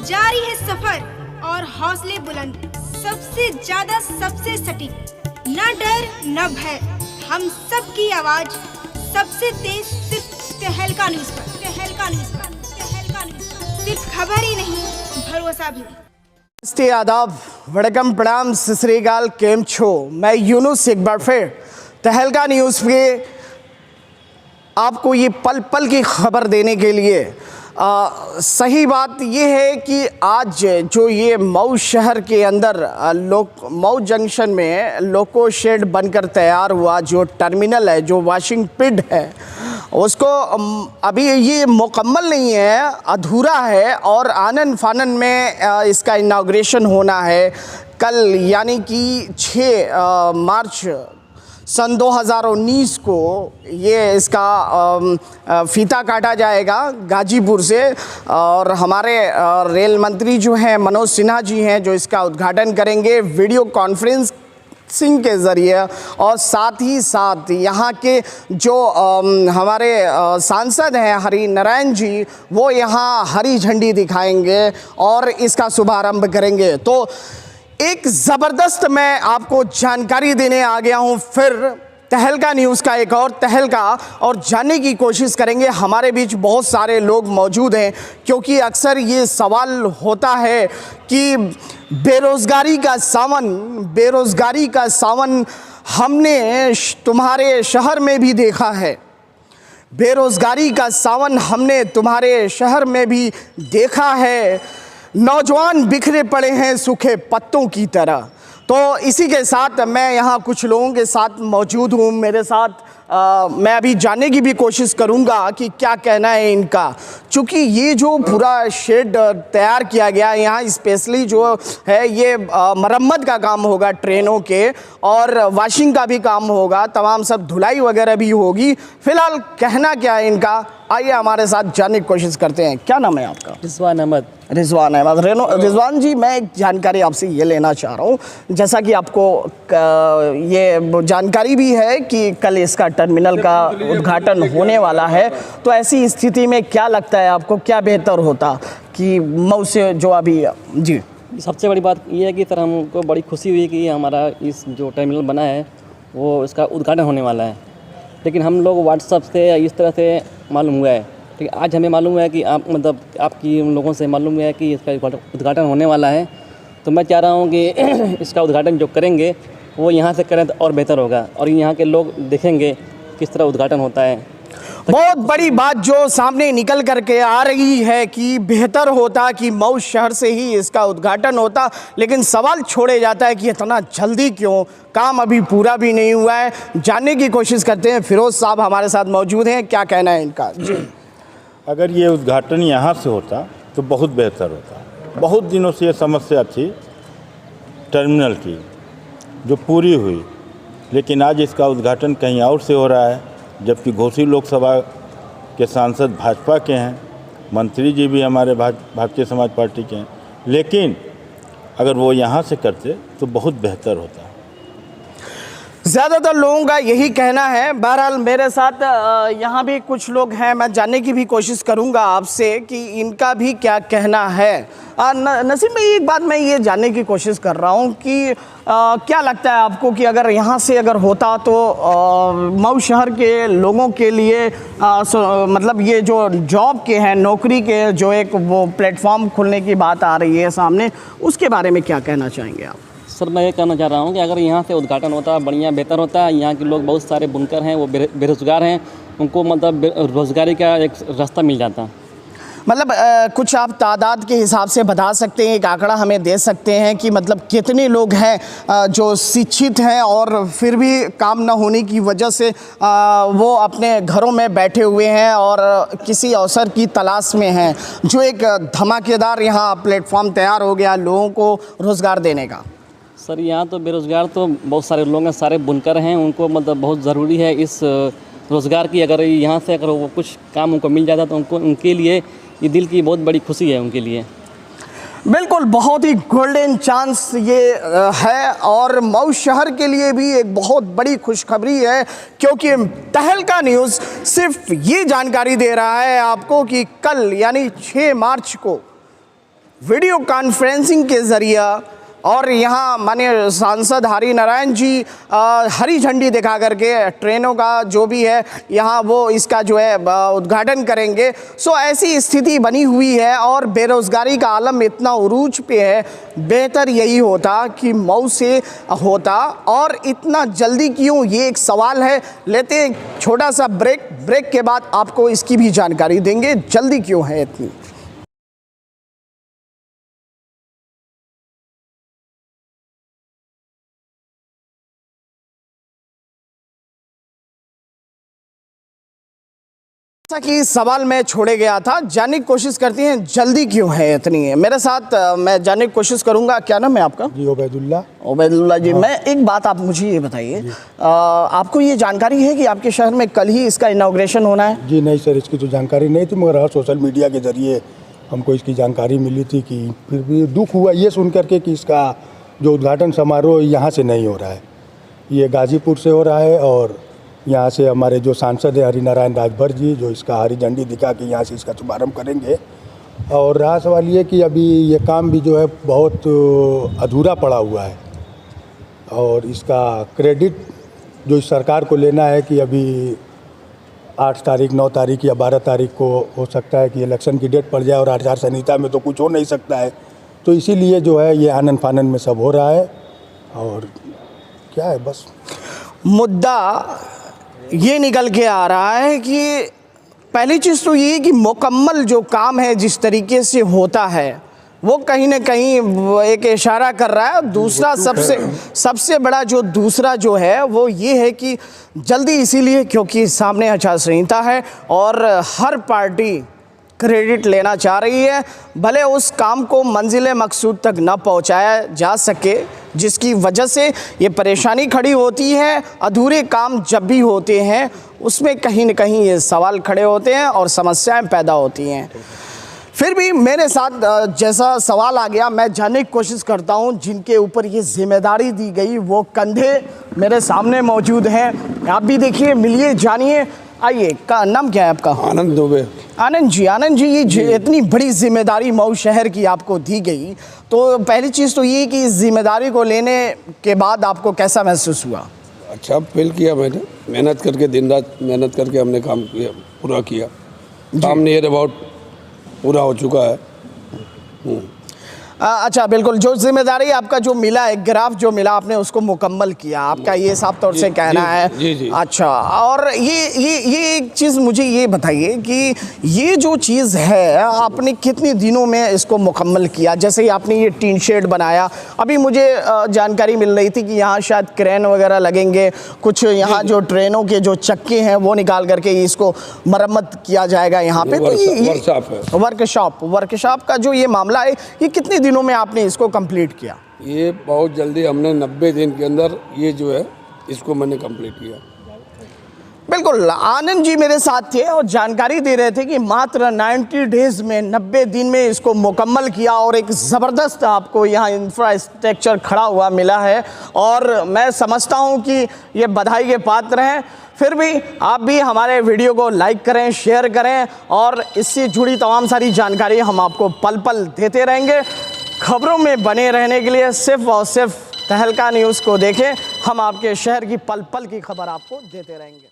जारी है सफर और हौसले बुलंद, सबसे ज्यादा सबसे सटीक, न डर न भय, हम सब की आवाज सबसे तेज, सिर्फ तहलका न्यूज़ पर, तहलका न्यूज़ पर, तहलका न्यूज़ पर। सिर्फ खबर ही नहीं, भरोसा भी। नमस्ते, आदाब, वड़कम, प्रणाम, सत श्री अकाल, केम छो। मैं यूनुस एक बार फिर तहलका न्यूज़ पे आपको ये पल पल की खबर देने के लिए सही बात ये है कि आज जो ये मऊ शहर के अंदर मऊ जंक्शन में लोको शेड बनकर तैयार हुआ जो टर्मिनल है, जो वॉशिंग पिड है, उसको अभी ये मुकम्मल नहीं है, अधूरा है और आनन फानन में इसका इनाग्रेशन होना है कल, यानी कि 6 मार्च सन 2019 को ये इसका फीता काटा जाएगा गाजीपुर से। और हमारे रेल मंत्री जो हैं मनोज सिन्हा जी हैं जो इसका उद्घाटन करेंगे वीडियो कॉन्फ्रेंसिंग के ज़रिए, और साथ ही साथ यहाँ के जो हमारे सांसद हैं हरि नारायण जी, वो यहाँ हरी झंडी दिखाएंगे और इसका शुभारंभ करेंगे। तो एक ज़बरदस्त मैं आपको जानकारी देने आ गया हूँ, फिर तहलका न्यूज़ का एक और तहलका, और जानने की कोशिश करेंगे। हमारे बीच बहुत सारे लोग मौजूद हैं क्योंकि अक्सर ये सवाल होता है कि बेरोज़गारी का सावन हमने तुम्हारे शहर में भी देखा है, बेरोज़गारी का सावन हमने तुम्हारे शहर में भी देखा है, नौजवान बिखरे पड़े हैं सूखे पत्तों की तरह। तो इसी के साथ मैं यहाँ कुछ लोगों के साथ मौजूद हूँ, मेरे साथ मैं अभी जानने की भी कोशिश करूँगा कि क्या कहना है इनका, चूँकि ये जो पूरा शेड तैयार किया गया है यहाँ स्पेशली जो है ये मरम्मत का काम होगा ट्रेनों के, और वॉशिंग का भी काम होगा, तमाम सब धुलाई वगैरह भी होगी। फ़िलहाल कहना क्या है इनका, आइए हमारे साथ जानने की कोशिश करते हैं। क्या नाम है आपका? रिजवान अहमद। रिजवान जी, मैं एक जानकारी आपसे ये लेना चाह रहा हूँ, जैसा कि आपको ये जानकारी भी है कि कल इसका टर्मिनल का उद्घाटन होने वाला है, तो ऐसी स्थिति में क्या लगता है आपको, क्या बेहतर होता कि मऊ से जो अभी जी? सबसे बड़ी बात ये है कि सर हमको बड़ी खुशी हुई कि हमारा इस जो टर्मिनल बना है वो इसका उद्घाटन होने वाला है, लेकिन हम लोग व्हाट्सएप से इस तरह से मालूम हुआ है, ठीक है। आज हमें मालूम है कि आप मतलब आपकी उन लोगों से मालूम है कि इसका उद्घाटन होने वाला है, तो मैं चाह रहा हूँ कि इसका उद्घाटन जो करेंगे वो यहाँ से करें तो और बेहतर होगा, और यहाँ के लोग देखेंगे किस तरह उद्घाटन होता है। बहुत बड़ी बात जो सामने निकल करके आ रही है कि बेहतर होता कि मऊ शहर से ही इसका उद्घाटन होता, लेकिन सवाल छोड़े जाता है कि इतना जल्दी क्यों, काम अभी पूरा भी नहीं हुआ है। जानने की कोशिश करते हैं, फिरोज साहब हमारे साथ मौजूद हैं, क्या कहना है इनका जी? अगर ये उद्घाटन यहाँ से होता तो बहुत बेहतर होता। बहुत दिनों से ये समस्या थी टर्मिनल की जो पूरी हुई, लेकिन आज इसका उद्घाटन कहीं और से हो रहा है, जबकि घोसी लोकसभा के सांसद भाजपा के हैं, मंत्री जी भी हमारे भारतीय समाज पार्टी के हैं, लेकिन अगर वो यहाँ से करते तो बहुत बेहतर होता। ज़्यादातर लोगों का यही कहना है। बहरहाल मेरे साथ यहाँ भी कुछ लोग हैं, मैं जानने की भी कोशिश करूँगा आपसे कि इनका भी क्या कहना है। नसीम भाई, एक बात मैं ये जानने की कोशिश कर रहा हूँ कि क्या लगता है आपको कि अगर यहाँ से अगर होता तो मऊ शहर के लोगों के लिए मतलब ये जो जॉब के हैं, नौकरी के जो एक वो प्लेटफॉर्म खुलने की बात आ रही है सामने, उसके बारे में क्या कहना चाहेंगे आप? सर मैं ये कहना चाह रहा हूँ कि अगर यहाँ से उद्घाटन होता बढ़िया बेहतर होता। यहाँ के लोग बहुत सारे बुनकर हैं, वो बेरोज़गार हैं, उनको मतलब रोज़गारी का एक रास्ता मिल जाता। मतलब कुछ आप तादाद के हिसाब से बता सकते हैं, एक आंकड़ा हमें दे सकते हैं कि मतलब कितने लोग हैं जो शिक्षित हैं और फिर भी काम न होने की वजह से वो अपने घरों में बैठे हुए हैं और किसी अवसर की तलाश में हैं, जो एक धमाकेदार यहाँ प्लेटफॉर्म तैयार हो गया लोगों को रोज़गार देने का? सर यहाँ तो बेरोज़गार तो बहुत सारे लोग हैं, सारे बुनकर हैं, उनको मतलब बहुत ज़रूरी है इस रोज़गार की। अगर यहाँ से अगर वो कुछ काम उनको मिल जाता तो उनके लिए ये दिल की बहुत बड़ी खुशी है उनके लिए। बिल्कुल, बहुत ही गोल्डन चांस ये है, और मऊ शहर के लिए भी एक बहुत बड़ी खुशखबरी है, क्योंकि तहलका न्यूज़ सिर्फ ये जानकारी दे रहा है आपको कि कल यानी 6 मार्च को वीडियो कॉन्फ्रेंसिंग के ज़रिए और यहाँ माननीय सांसद हरि नारायण जी हरी झंडी दिखा करके ट्रेनों का जो भी है यहाँ वो इसका जो है उद्घाटन करेंगे। सो ऐसी स्थिति बनी हुई है और बेरोज़गारी का आलम इतना उरूज पे है। बेहतर यही होता कि मऊ से होता, और इतना जल्दी क्यों, ये एक सवाल है। लेते हैं छोटा सा ब्रेक के बाद आपको इसकी भी जानकारी देंगे, जल्दी क्यों है इतनी। जैसा कि सवाल मैं छोड़े गया था, जानने की कोशिश करती हैं जल्दी क्यों है इतनी। मेरे साथ मैं जानने की कोशिश करूंगा। क्या नाम है आपका? जी ओबैदुल्ला। ओबैदुल्ला जी, मैं एक बात आप मुझे ये बताइए, आपको ये जानकारी है कि आपके शहर में कल ही इसका इनॉग्रेशन होना है? जी नहीं सर, इसकी तो जानकारी नहीं थी, मगर सोशल मीडिया के ज़रिए हमको इसकी जानकारी मिली थी। कि फिर भी दुख हुआ ये सुन करके कि इसका जो उद्घाटन समारोह यहाँ से नहीं हो रहा है, ये गाज़ीपुर से हो रहा है। और यहाँ से हमारे जो सांसद है हरि नारायण राजभर जी, जो इसका हरी झंडी दिखा के यहाँ से इसका शुभारम्भ करेंगे। और रहा सवाल ये कि अभी ये काम भी जो है बहुत अधूरा पड़ा हुआ है, और इसका क्रेडिट जो इस सरकार को लेना है कि अभी 8 तारीख 9 तारीख या 12 तारीख को हो सकता है कि इलेक्शन की डेट पड़ जाए, और आचार संहिता में तो कुछ हो नहीं सकता है। तो इसीलिए जो है ये आनन फानन में सब हो रहा है। और क्या है, बस मुद्दा ये निकल के आ रहा है कि पहली चीज़ तो ये कि मुकम्मल जो काम है जिस तरीके से होता है वो कहीं ना कहीं एक इशारा कर रहा है। दूसरा सबसे बड़ा जो दूसरा जो है वो ये है कि जल्दी इसीलिए क्योंकि सामने आचार संहिता है और हर पार्टी क्रेडिट लेना चाह रही है, भले उस काम को मंजिल मकसूद तक न पहुंचाया जा सके, जिसकी वजह से ये परेशानी खड़ी होती है। अधूरे काम जब भी होते हैं उसमें कहीं न कहीं ये सवाल खड़े होते हैं और समस्याएं पैदा होती हैं। फिर भी मेरे साथ जैसा सवाल आ गया, मैं जानने की कोशिश करता हूं जिनके ऊपर ये जिम्मेदारी दी गई वो कंधे मेरे सामने मौजूद हैं। आप भी देखिए, मिलिए, जानिए। आइए, का नाम क्या है आपका? आनंद दुबे। आनंद जी, ये इतनी बड़ी जिम्मेदारी मऊ शहर की आपको दी गई, तो पहली चीज़ तो ये कि इस जिम्मेदारी को लेने के बाद आपको कैसा महसूस हुआ? अच्छा फील किया मैंने, मेहनत करके, दिन रात मेहनत करके हमने काम किया, पूरा किया। काम नियर अबाउट पूरा हो चुका है। अच्छा, बिल्कुल। जो जिम्मेदारी आपका जो मिला है, ग्राफ जो मिला, आपने उसको मुकम्मल किया, आपका ये साफ तौर से कहना है? जी। अच्छा, और ये एक चीज़ मुझे ये बताइए कि ये जो चीज़ है आपने कितने दिनों में इसको मुकम्मल किया? जैसे ही आपने ये टीन शेड बनाया, अभी मुझे जानकारी मिल रही थी कि यहाँ शायद क्रेन वगैरह लगेंगे, कुछ यहाँ जो ट्रेनों के जो चक्के हैं वो निकाल करके इसको मरम्मत किया जाएगा यहाँ पे। तो वर्कशॉप का जो ये मामला है, ये कितने दिनों में आपने इसको कंप्लीट किया? ये बहुत जल्दी, हमने 90 दिन के अंदर ये जो है इसको मैंने कंप्लीट किया। बिल्कुल, आनंद जी मेरे साथ थे और जानकारी दे रहे थे कि मात्र 90 डेज में, 90 दिन में इसको मुकम्मल किया और एक ज़बरदस्त आपको यहाँ इंफ्रास्ट्रक्चर खड़ा हुआ मिला है। और मैं समझता हूँ कि ये बधाई के पात्र हैं। फिर भी आप भी हमारे वीडियो को लाइक करें, शेयर करें, और इससे जुड़ी तमाम सारी जानकारी हम आपको पल पल देते रहेंगे। खबरों में बने रहने के लिए सिर्फ और सिर्फ तहलका न्यूज़ को देखें। हम आपके शहर की पल पल की खबर आपको देते रहेंगे।